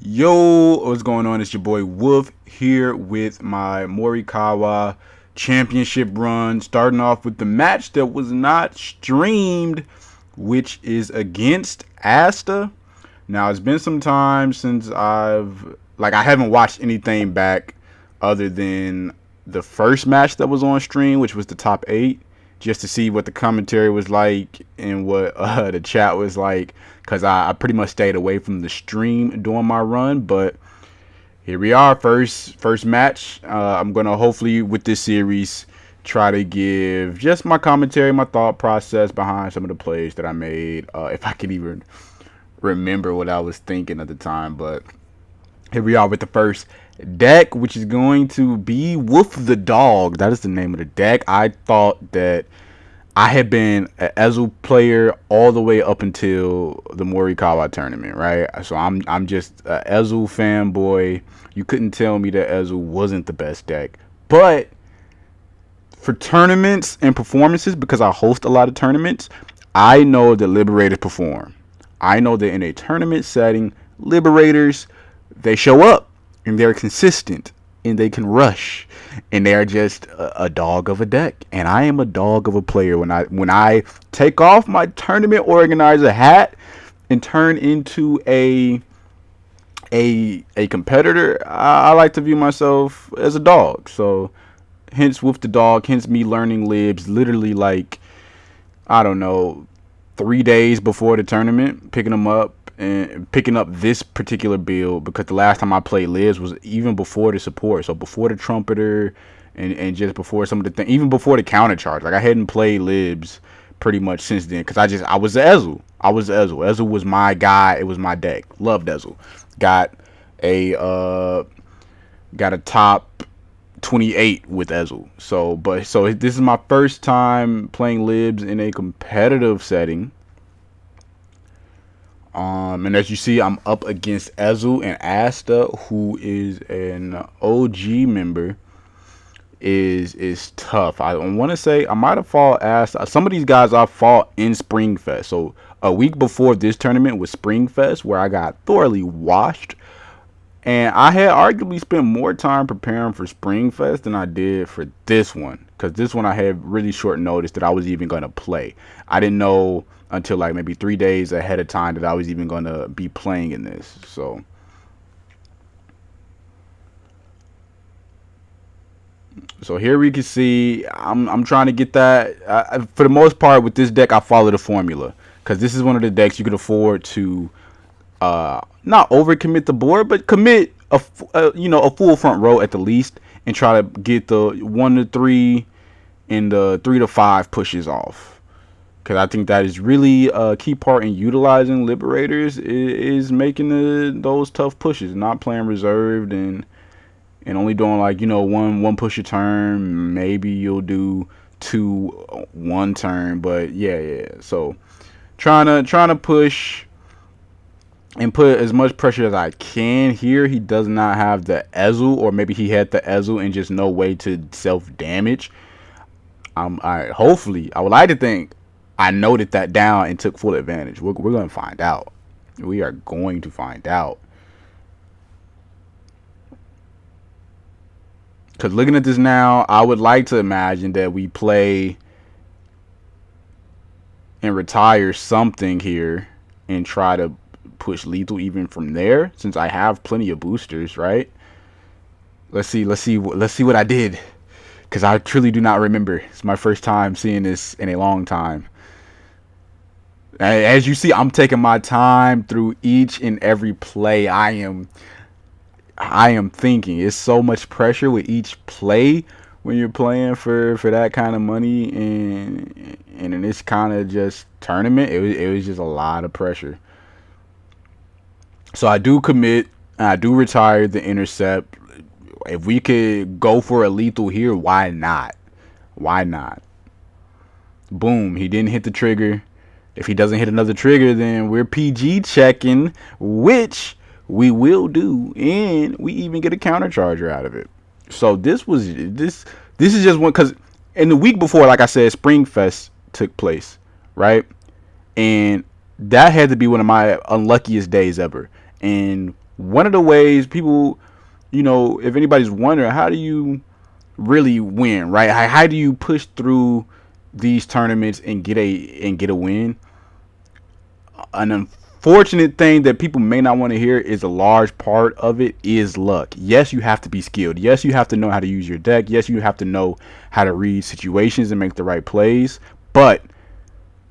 Yo, what's going on? It's your boy Wolf here with my Morikawa championship run. Starting off with the match that was not streamed, which is against Asta. Now, it's been some time since I haven't watched anything back other than the first match that was on stream, which was the top 8, just to see what the commentary was like and what the chat was like, because I pretty much stayed away from the stream during my run. But here we are, first match. I'm gonna hopefully with this series try to give just my commentary, my thought process behind some of the plays that I made, if I could even remember what I was thinking at the time. But here we are with the first deck, which is going to be Wolf the Dog. That is the name of the deck. I thought that I had been an Ezel player all the way up until the Morikawa tournament, right? So I'm just an Ezel fanboy. You couldn't tell me that Ezel wasn't the best deck. But for tournaments and performances, because I host a lot of tournaments, I know that Liberators perform. I know that in a tournament setting, Liberators, they show up and they're consistent and they can rush and they are just a dog of a deck. And I am a dog of a player when I take off my tournament organizer hat and turn into a competitor. I like to view myself as a dog. So hence with the dog, hence me learning libs literally like, I don't know, 3 days before the tournament, picking them up and picking up this particular build, because the last time I played libs was even before the support, so before the trumpeter and just before some of the things, even before the counter charge. Like I hadn't played libs pretty much since then, because I was the Ezel. Ezel was my guy. It was my deck. Loved Ezel. Got a top 28 with Ezel. So this is my first time playing libs in a competitive setting. And as you see, I'm up against Ezel, and Asta, who is an OG member, is tough. I want to say I might have fought Asta. Some of these guys I fought in Springfest. So a week before this tournament was Springfest, where I got thoroughly washed. And I had arguably spent more time preparing for Springfest than I did for this one, because this one I had really short notice that I was even going to play. I didn't know until like maybe 3 days ahead of time that I was even going to be playing in this. So here we can see I'm trying to get that. For the most part with this deck, I follow the formula, because this is one of the decks you can afford to not overcommit the board, but commit a full front row at the least, and try to get the 1 to 3 and the 3 to 5 pushes off. Because I think that is really a key part in utilizing Liberators, is making those tough pushes, not playing reserved and only doing like, one push a turn. Maybe you'll do 2 one turn, but yeah. So trying to push and put as much pressure as I can here. He does not have the Ezel, or maybe he had the Ezel and just no way to self damage. Hopefully, I would like to think I noted that down and took full advantage. We're going to find out. We are going to find out. Because looking at this now, I would like to imagine that we play and retire something here and try to push lethal even from there, since I have plenty of boosters, right? Let's see what I did, because I truly do not remember. It's my first time seeing this in a long time. As you see, I'm taking my time through each and every play. I am thinking. It's so much pressure with each play when you're playing for that kind of money, and in this kind of just tournament, it was just a lot of pressure. So I do commit, I do retire the intercept. If we could go for a lethal here, why not? Boom, he didn't hit the trigger. If he doesn't hit another trigger, then we're PG checking, which we will do, and we even get a counter charger out of it. So this is just one, because in the week before, like I said, Springfest took place, right? And that had to be one of my unluckiest days ever. And one of the ways people, if anybody's wondering, how do you really win, right? How do you push through these tournaments and get a win? An unfortunate thing that people may not want to hear is a large part of it is luck. Yes, you have to be skilled. Yes, you have to know how to use your deck. Yes, you have to know how to read situations and make the right plays. But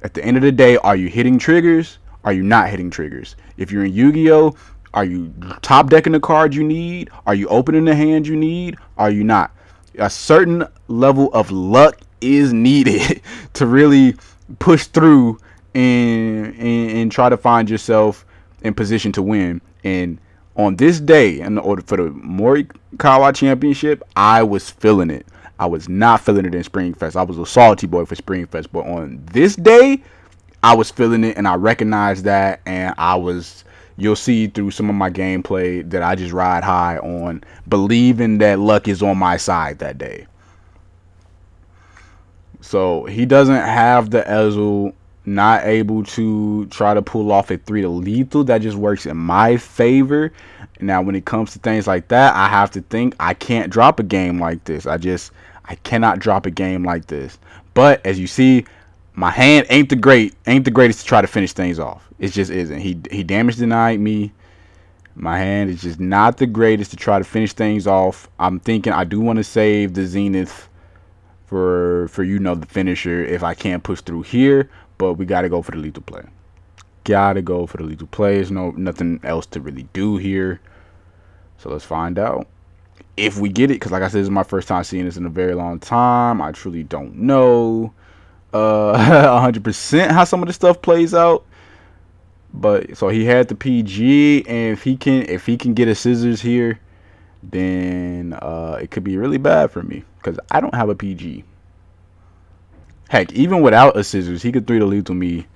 at the end of the day, are you hitting triggers? Are you not hitting triggers? If you're in Yu-Gi-Oh, are you top decking the cards you need? Are you opening the hand you need? Are you not? A certain level of luck is needed to really push through and try to find yourself in position to win. And on this day, in order for the Morikawa Championship, I was feeling it. I was not feeling it in Springfest. I was a salty boy for Springfest, but on this day, I was feeling it, and I recognized that, and you'll see through some of my gameplay that I just ride high on believing that luck is on my side that day. So he doesn't have the Ezel, not able to try to pull off a 3 to lethal. That just works in my favor. Now, when it comes to things like that, I have to think I can't drop a game like this. I cannot drop a game like this. But as you see, my hand ain't the greatest to try to finish things off. It just isn't. He damage denied me. My hand is just not the greatest to try to finish things off. I'm thinking I do want to save the Zenith for the finisher if I can't push through here, but we got to go for the lethal play. There's nothing else to really do here. So let's find out if we get it, because like I said, this is my first time seeing this in a very long time. I truly don't know 100% how some of the stuff plays out. But so he had the PG, and if he can get a scissors here, then it could be really bad for me because I don't have a PG. Heck, even without a scissors, he could 3 to lethal me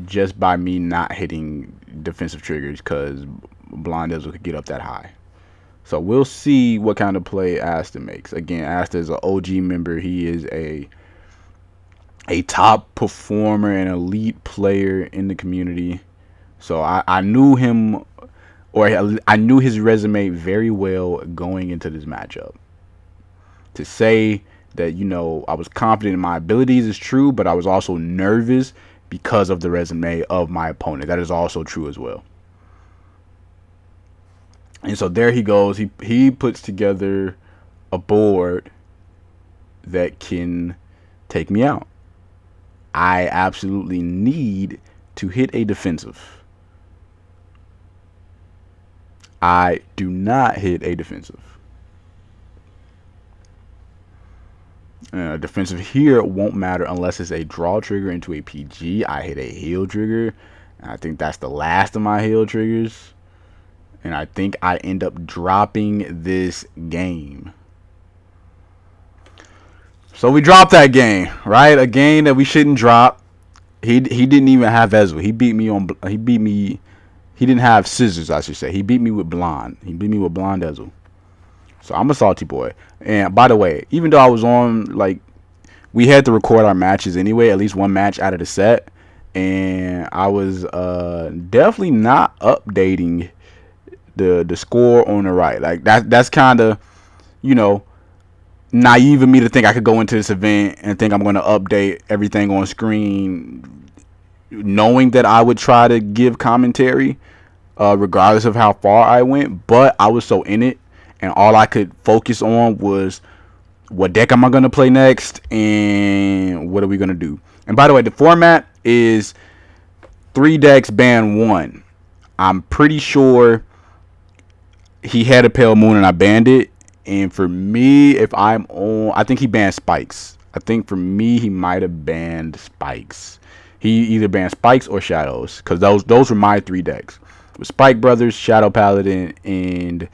just by me not hitting defensive triggers, because Blind Ezel could get up that high. So we'll see what kind of play Asta makes. Again, Asta is an OG member. He is a top performer and elite player in the community. So I knew him, or I knew his resume very well going into this matchup. To say that, I was confident in my abilities is true, but I was also nervous because of the resume of my opponent. That is also true as well. And so there he goes. He puts together a board that can take me out. I absolutely need to hit a defensive. I do not hit a defensive. Defensive here won't matter unless it's a draw trigger into a PG. I hit a heal trigger. I think that's the last of my heal triggers. And I think I end up dropping this game. So we dropped that game, right? A game that we shouldn't drop. He didn't even have Ezel. He didn't have scissors, I should say. He beat me with Blind Ezel. So I'm a salty boy. And by the way, even though I was on, we had to record our matches anyway, at least one match out of the set. And I was definitely not updating the score on the right. That's kind of, naive of me to think I could go into this event and think I'm going to update everything on screen, knowing that I would try to give commentary regardless of how far I went. But I was so in it, and all I could focus on was what deck am I going to play next and what are we going to do. And by the way, the format is 3 decks ban 1. I'm pretty sure he had a Pale Moon and I banned it. And for me, if I'm on, I think he banned Spikes. I think for me, he might have banned Spikes. He either banned Spikes or Shadows, because those were my 3 decks. It was Spike Brothers, Shadow Paladin, and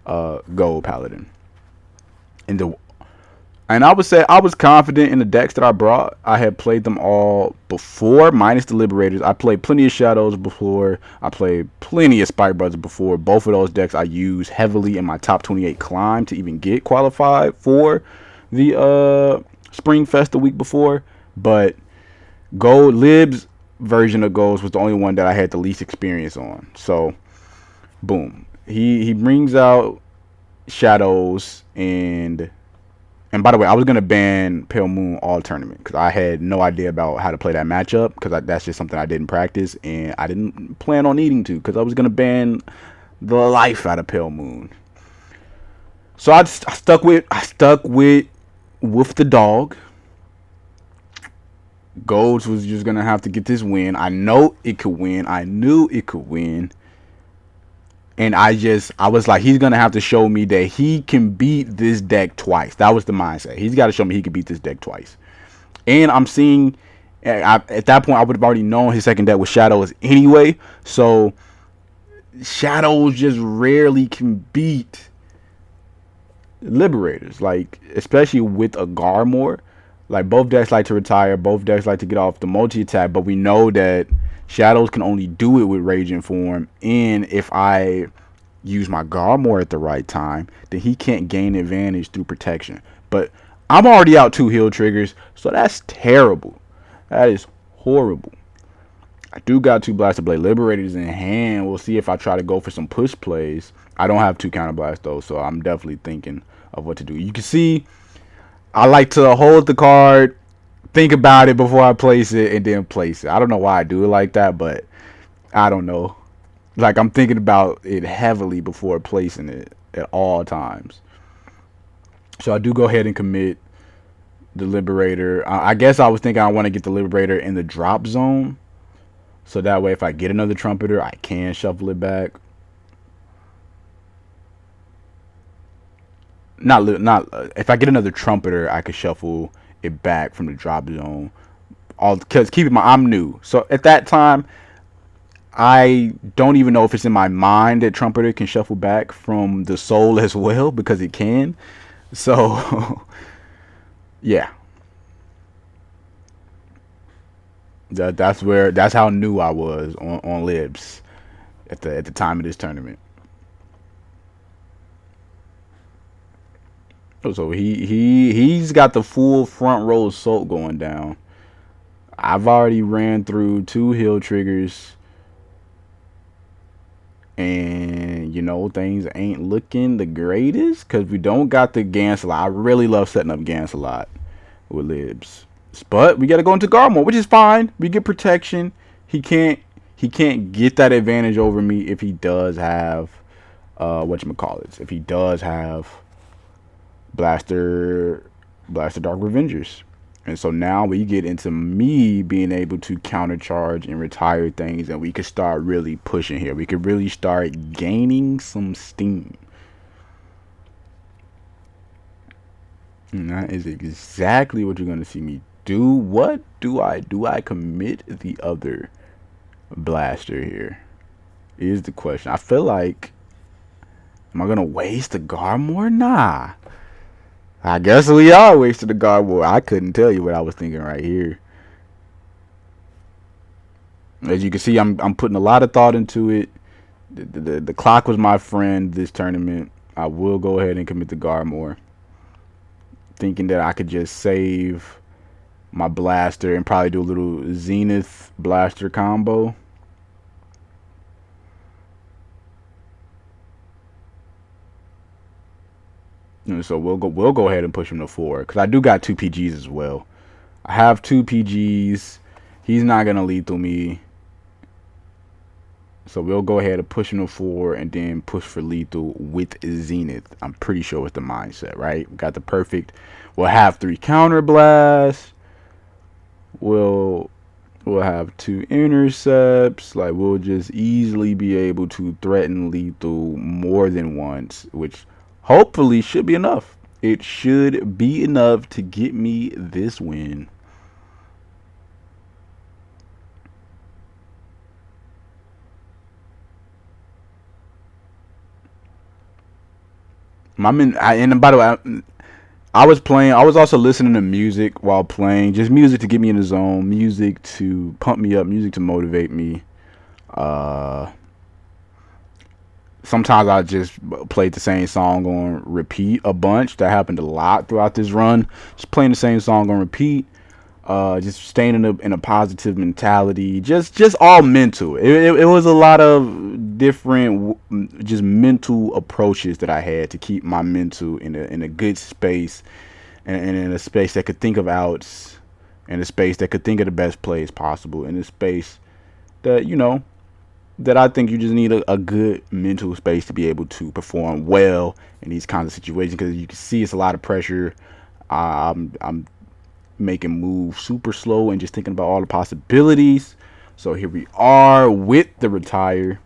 Gold Paladin. And I would say I was confident in the decks that I brought. I had played them all before, minus the Liberators. I played plenty of Shadows before. I played plenty of Spike Brothers before. Both of those decks I used heavily in my top 28 climb to even get qualified for the Spring Fest the week before. But Lib's version of Golds was the only one that I had the least experience on. So Boom. He brings out Shadows and by the way, I was gonna ban Pale Moon all tournament because I had no idea about how to play that matchup because that's just something I didn't practice and I didn't plan on needing to because I was gonna ban the life out of Pale Moon. So I stuck with the dog. Golds was just gonna have to get this win. I know it could win. I knew it could win. And I was like, he's gonna have to show me that he can beat this deck twice. That was the mindset. He's got to show me he can beat this deck twice. And I'm seeing, at that point, I would have already known his second deck was Shadows anyway. So Shadows just rarely can beat Liberators, like especially with a Garmor. Like both decks like to retire, both decks like to get off the multi attack, but we know that Shadows can only do it with Raging Form, and if I use my Garmor at the right time, then he can't gain advantage through protection. But I'm already out 2 heal triggers, so that's terrible. That is horrible. I do got 2 Blaster Blade Liberators in hand. We'll see if I try to go for some push plays. I don't have 2 Counter Blasts though, so I'm definitely thinking of what to do. You can see I like to hold the card, think about it before I place it, and then place it. I don't know why I do it like that, but I don't know. Like I'm thinking about it heavily before placing it at all times. So I do go ahead and commit the Liberator. I guess I was thinking I want to get the Liberator in the drop zone. So that way if I get another Trumpeter, I can shuffle it back. Not if I get another Trumpeter, I could shuffle it back from the drop zone. All because keep in mind I'm new, so at that time I don't even know if it's in my mind that Trumpeter can shuffle back from the soul as well because it can. So yeah, that's how new I was on Libs at the time of this tournament. So he's got the full front row assault going down. I've already ran through 2 heal triggers, and you know things ain't looking the greatest because we don't got the Gansalot. I really love setting up Gansalot with Libs, but we got to go into Garmor, which is fine. We get protection. He can't get that advantage over me if he does have whatchamacallits. If he does have Blaster Dark Revengers. And so now we get into me being able to countercharge and retire things, and we could start really pushing here. We could really start gaining some steam. And that is exactly what you're going to see me do. What do I do? I commit the other blaster here is the question. I feel like, am I going to waste the Garmor? Nah. I guess we are wasting the Garmor. I couldn't tell you what I was thinking right here. As you can see, I'm putting a lot of thought into it. The clock was my friend this tournament. I will go ahead and commit the Garmor, thinking that I could just save my blaster and probably do a little Zenith blaster combo. And so we'll go ahead and push him to 4 because I do got 2 PGs as well. I have 2 PGs. He's not gonna lethal me, so we'll go ahead and push him to 4 and then push for lethal with Zenith. I'm pretty sure it's the mindset, right? We got the perfect. We'll have 3 counter blasts. We'll have 2 intercepts. Like we'll just easily be able to threaten lethal more than once, which hopefully should be enough. It should be enough to get me this win. And by the way, I was playing. I was also listening to music while playing. Just music to get me in the zone. Music to pump me up. Music to motivate me. Sometimes I just played the same song on repeat a bunch. That happened a lot throughout this run. Just playing the same song on repeat. just staying in a positive mentality, just all mental. It was a lot of different just mental approaches that I had to keep my mental in a good space, and in a space that could think of outs, in a space that could think of the best plays possible, in a space that that I think you just need a good mental space to be able to perform well in these kinds of situations, because you can see it's a lot of pressure. I'm making moves super slow and just thinking about all the possibilities. So here we are with the retire.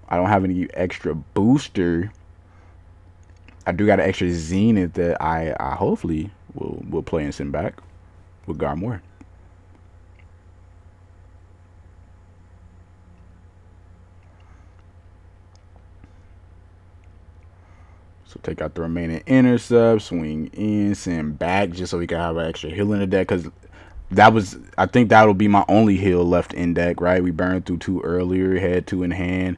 I don't have any extra booster. I do got an extra zenith that I hopefully will play and send back with Garmore. So take out the remaining intercept, swing in, send back, just so we can have an extra heal in the deck. Because I think that'll be my only heal left in deck, right? We burned through 2 earlier, had 2 in hand.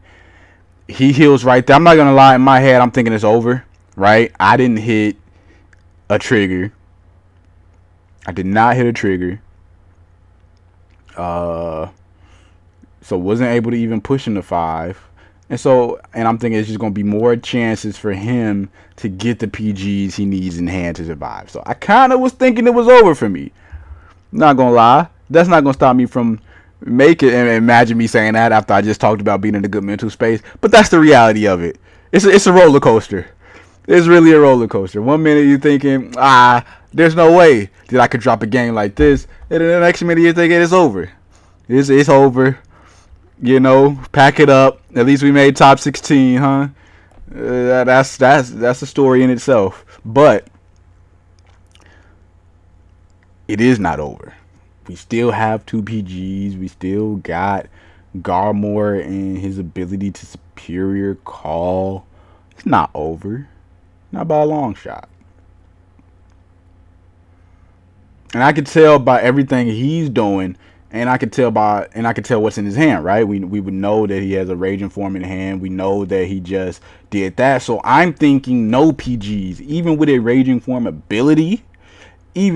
He heals right there. I'm not gonna lie, in my head, I'm thinking it's over, right? I didn't hit a trigger. I did not hit a trigger. So wasn't able to even push him to 5. And I'm thinking it's just going to be more chances for him to get the PGs he needs in hand to survive. So I kind of was thinking it was over for me. Not going to lie. That's not going to stop me from making and imagine me saying that after I just talked about being in a good mental space. But that's the reality of it. It's a roller coaster. It's really a roller coaster. One minute you're thinking, there's no way that I could drop a game like this. And then the next minute you're thinking it's over. It's over. Pack it up. At least we made top 16, huh? That's a story in itself. But it is not over. We still have 2 PGs. We still got Garmore and his ability to superior call. It's not over. Not by a long shot. And I could tell by everything he's doing. And I could tell what's in his hand, right? We would know that he has a Raging Form in hand. We know that he just did that. So I'm thinking no PGs, even with a Raging Form ability. You're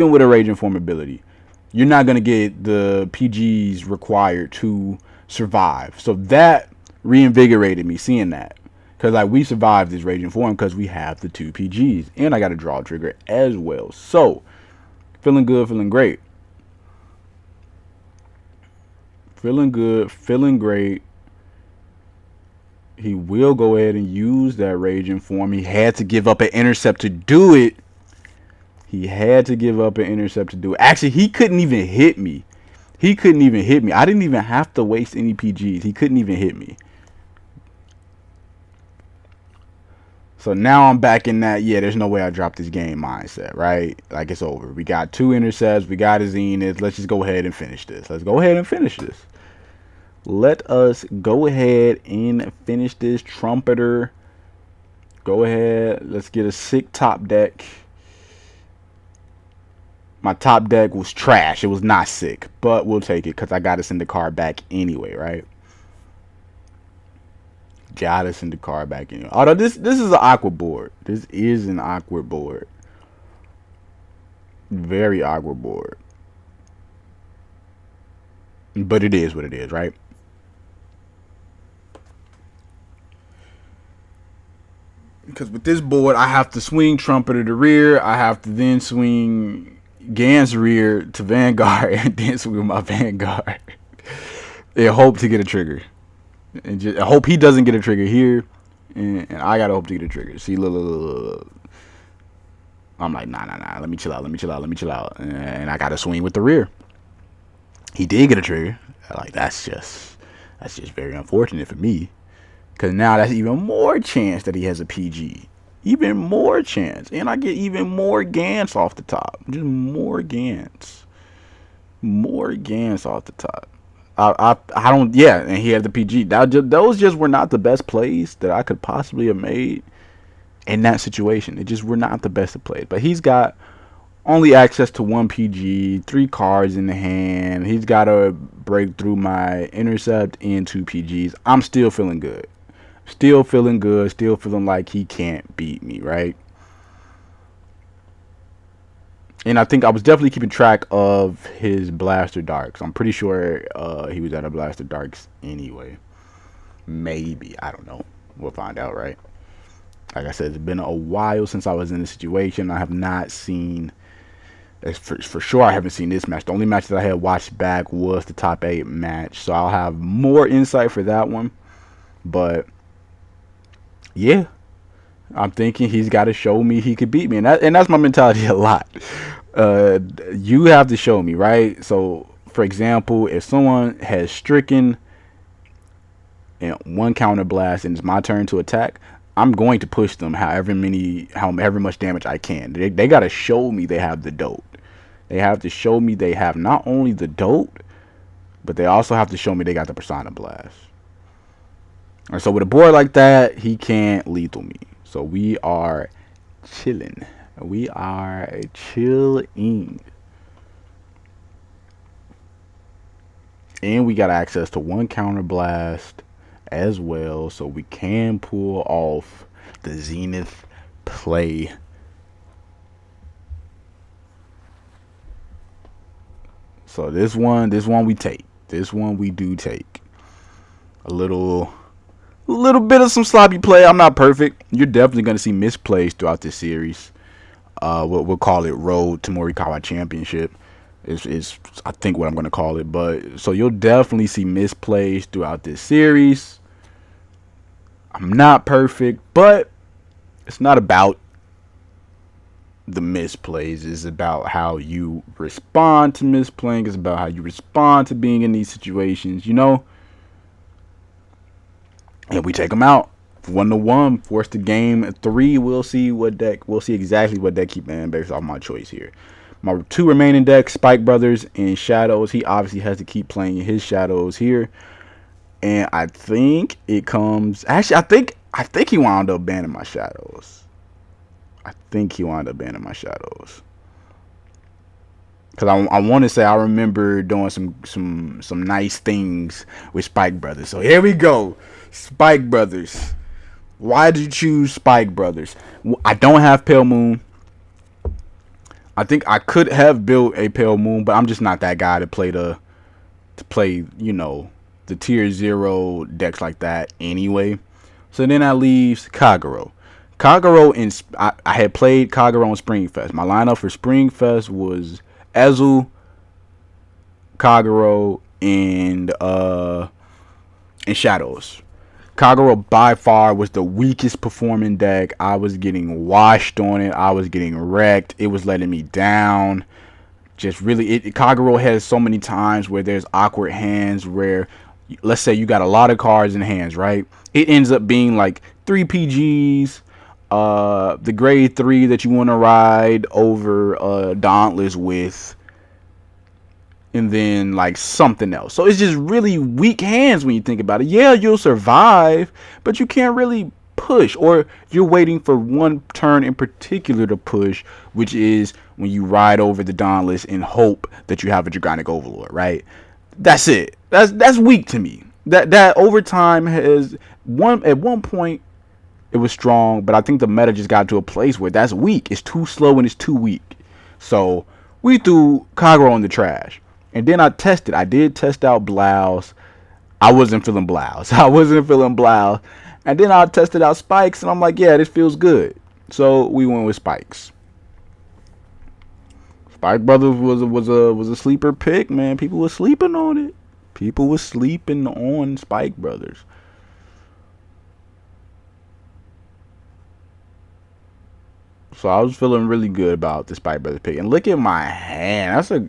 not going to get the PGs required to survive. So that reinvigorated me seeing that. Because we survived this Raging Form because we have the 2 PGs. And I got a draw trigger as well. So, feeling good, feeling great. Feeling good, feeling great. He will go ahead and use that Raging Form. He had to give up an intercept to do it. Actually, he couldn't even hit me. I didn't even have to waste any PGs. He couldn't even hit me. So now I'm back in that, there's no way I drop this game mindset, right? Like it's over. We got 2 intercepts. We got a zenith. Let's just go ahead and finish this. Let us go ahead and finish this. Trumpeter. Go ahead. Let's get a sick top deck. My top deck was trash. It was not sick. But we'll take it because I got to send the card back anyway, right? Although this is an awkward board. This is an awkward board. Very awkward board. But it is what it is, right? Because with this board, I have to swing Trumpeter to rear. I have to then swing Gans rear to Vanguard and then swing my Vanguard. And hope to get a trigger. And just I hope he doesn't get a trigger here. And I got to hope to get a trigger. See, look. I'm like, nah. Let me chill out. And I got to swing with the rear. He did get a trigger. Like, that's just very unfortunate for me. Because now that's even more chance that he has a PG. Even more chance. And I get even more Gans off the top. Just more Gans. More Gans off the top. I don't, and he had the PG. Those just were not the best plays that I could possibly have made in that situation. It just were not the best of plays. But he's got only access to 1 PG, 3 cards in the hand. He's got to break through my intercept and 2 PGs. I'm still feeling good. Still feeling like he can't beat me, right? And I think I was definitely keeping track of his Blaster Darks. I'm pretty sure he was at a Blaster Darks anyway. Maybe. I don't know. We'll find out, right? Like I said, it's been a while since I was in this situation. I have not seen, for sure, I haven't seen this match. The only match that I had watched back was the top 8 match. So I'll have more insight for that one. But, yeah. I'm thinking he's got to show me he could beat me. And that's my mentality a lot. You have to show me, right? So, for example, if someone has stricken and one counter blast and it's my turn to attack, I'm going to push them however much damage I can. They got to show me they have the dope. They have to show me they have not only the dope, but they also have to show me they got the Persona Blast. And so with a board like that, he can't lethal me. So we are chilling. We are chilling. And we got access to one counter blast as well, so we can pull off the Zenith play. So this one we take. This one we do take. A little bit of some sloppy play. I'm not perfect. You're definitely going to see misplays throughout this series. We'll call it Road to Morikawa Championship. Is I think what I'm going to call it. But so you'll definitely see misplays throughout this series. I'm not perfect, but it's not about the misplays. It's about how you respond to misplaying. It's about how you respond to being in these situations, you know? And we take them out 1-1, force the game 3. We'll see exactly what deck keep in based off my choice here. My 2 remaining decks, Spike Brothers and Shadows. He obviously has to keep playing his Shadows here. And I think it comes. Actually, I think he wound up banning my Shadows. Because I want to say I remember doing some nice things with Spike Brothers. So here we go. Spike Brothers. Why did you choose Spike Brothers? I don't have Pale Moon. I think I could have built a Pale Moon, but I'm just not that guy to play, you know, the tier 0 decks like that anyway. So then that leaves Kagero. I had played Kagero on Springfest. My lineup for Springfest was Ezu, Kagero, and Shadows. Kagero by far was the weakest performing deck. I was getting washed on it. I was getting wrecked. It was letting me down. Just really, Kagero has so many times where there's awkward hands where, let's say you got a lot of cards in hands, right? It ends up being like 3 PGs, the grade 3 that you want to ride over Dauntless with, and then like something else. So it's just really weak hands when you think about it. Yeah, you'll survive, but you can't really push, or you're waiting for one turn in particular to push, which is when you ride over the Dauntless and hope that you have a Dragonic Overlord, right? That's it. That's weak to me. That overtime at one point it was strong, but I think the meta just got to a place where that's weak. It's too slow and it's too weak. So we threw Kagero in the trash. And then I did test out Blouse. I wasn't feeling Blouse. And then I tested out Spikes, and I'm like, yeah, this feels good. So we went with Spikes. Spike Brothers was a sleeper pick, man. People were sleeping on it. People were sleeping on Spike Brothers. So I was feeling really good about the Spike Brothers pick. And look at my hand. That's a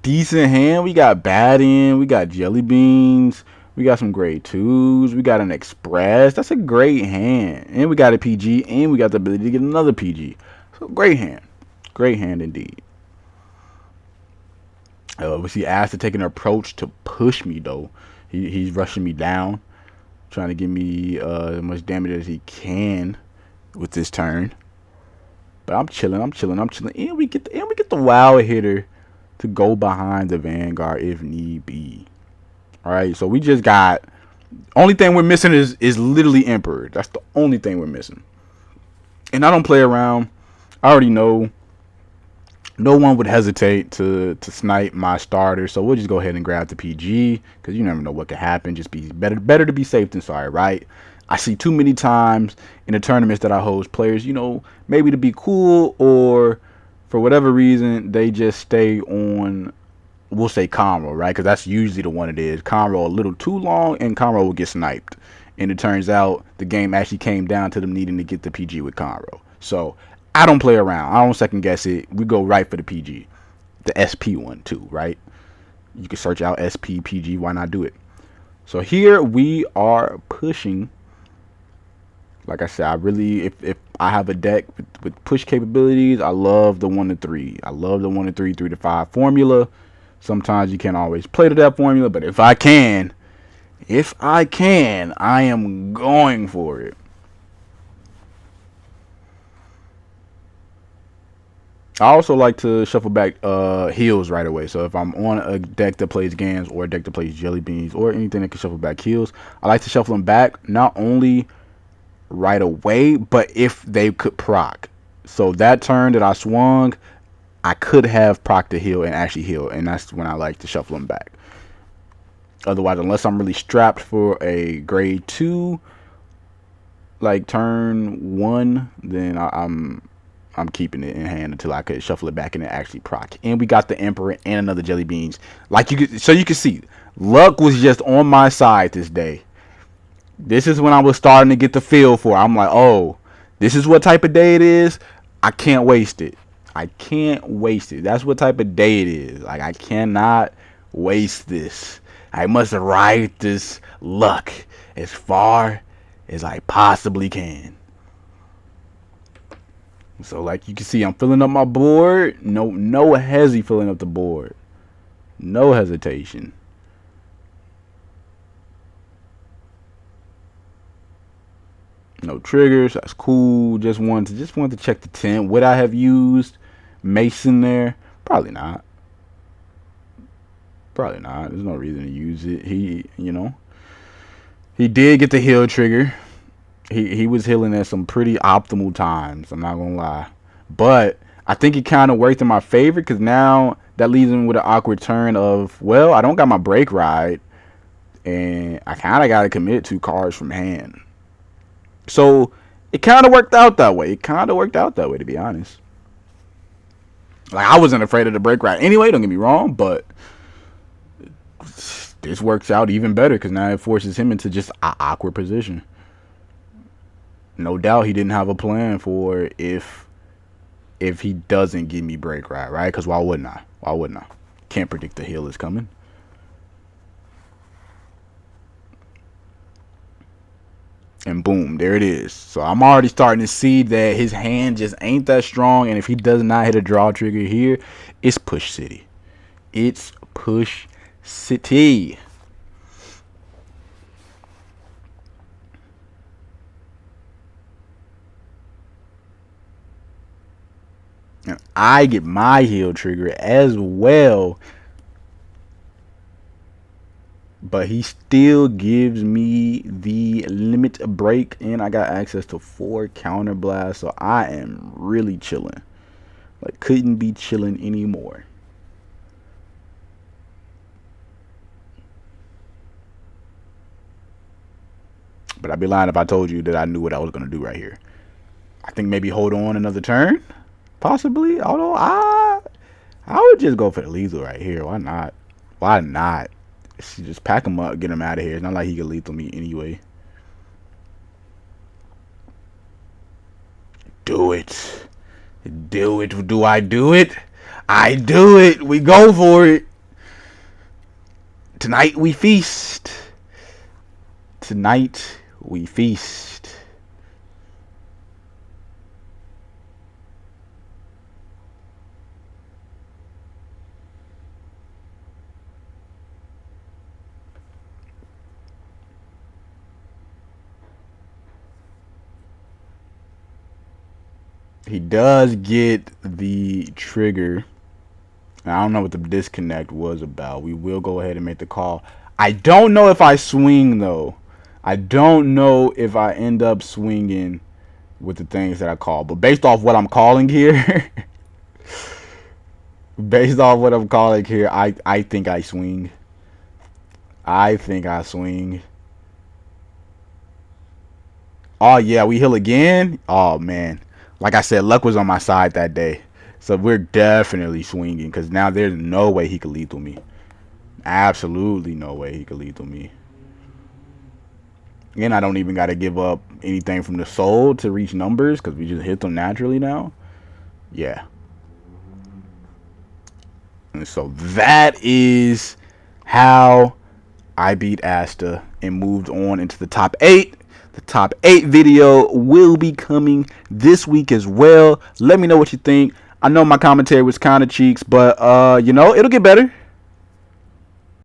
decent hand. We got Batting. We got Jelly Beans. We got some grade 2s. We got an Express. That's a great hand. And we got a PG. And we got the ability to get another PG. So great hand. Great hand indeed. We see Asta taking an approach to push me, though. He's rushing me down. Trying to give me as much damage as he can with this turn. But I'm chilling. And we get the wow hitter to go behind the Vanguard if need be. Alright, so we just got, only thing we're missing is literally Emperor. That's the only thing we're missing. And I don't play around. I already know no one would hesitate to snipe my starter. So we'll just go ahead and grab the PG because you never know what could happen. Just be better to be safe than sorry, right? I see too many times in the tournaments that I host, players, maybe to be cool or for whatever reason, they just stay on, we'll say Conroe, right? Because that's usually the one it is. Conroe a little too long and Conroe will get sniped. And it turns out the game actually came down to them needing to get the PG with Conroe. So I don't play around. I don't second guess it. We go right for the PG. The SP one too, right? You can search out SP, PG. Why not do it? So here we are pushing. Like I said, I really, if I have a deck with push capabilities, I love the 1 to 3. I love the 1 to 3, 3 to 5 formula. Sometimes you can't always play to that formula, but if I can, I am going for it. I also like to shuffle back heals right away. So if I'm on a deck that plays Gans or a deck that plays Jelly Beans or anything that can shuffle back heals, I like to shuffle them back not only right away, but if they could proc. So that turn that I swung, I could have proc the heal and actually heal, and that's when I like to shuffle them back. Otherwise, unless I'm really strapped for a grade 2, like turn 1, then I'm keeping it in hand until I could shuffle it back and actually proc. And we got the Emperor and another Jelly Beans. Like you can see, luck was just on my side this day. This is when I was starting to get the feel for it. I'm like, oh, this is what type of day it is. I can't waste it. I can't waste it. That's what type of day it is. Like, I cannot waste this. I must ride this luck as far as I possibly can. So, like you can see, I'm filling up my board. No hezzy filling up the board. No hesitation. No triggers. That's cool. Just wanted to check the tent. Would I have used Mason there? Probably not. Probably not. There's no reason to use it. He did get the heal trigger. He was healing at some pretty optimal times. I'm not gonna lie, but I think it kind of worked in my favor because now that leaves him with an awkward turn of, well, I don't got my break ride, and I kind of got to commit 2 cards from hand. So it kind of worked out that way. To be honest. Like, I wasn't afraid of the break ride anyway, don't get me wrong, but this works out even better because now it forces him into just an awkward position. No doubt he didn't have a plan for if he doesn't give me break ride, right? Because why wouldn't I? Can't predict the heal is coming. And boom, there it is. So I'm already starting to see that his hand just ain't that strong. And if he does not hit a draw trigger here, it's push city. It's push city. And I get my heal trigger as well. But he still gives me the limit break, and I got access to 4 counter blasts, so I am really chilling. Like, couldn't be chilling anymore. But I'd be lying if I told you that I knew what I was going to do right here. I think maybe hold on another turn, possibly. Although I would just go for the lethal right here. Why not? Why not? Just pack him up, get him out of here. It's not like he could lethal me anyway. Do it. Do it. Do I do it? I do it. We go for it. Tonight we feast. Tonight we feast. He does get the trigger. I don't know what the disconnect was about. We will go ahead and make the call. I don't know if I swing, though. I don't know if I end up swinging with the things that I call. But based off what I'm calling here, Based off what I'm calling here, I think I swing. I think I swing. Oh yeah, we heal again. Oh man, like I said, luck was on my side that day, so we're definitely swinging because now there's no way he could lethal me. Absolutely no way he could lethal me. And I don't even got to give up anything from the soul to reach numbers because we just hit them naturally now. Yeah. And so that is how I beat Asta and moved on into the top 8. The top 8 video will be coming this week as well. Let me know what you think. I know my commentary was kind of cheeks, but you know, it'll get better.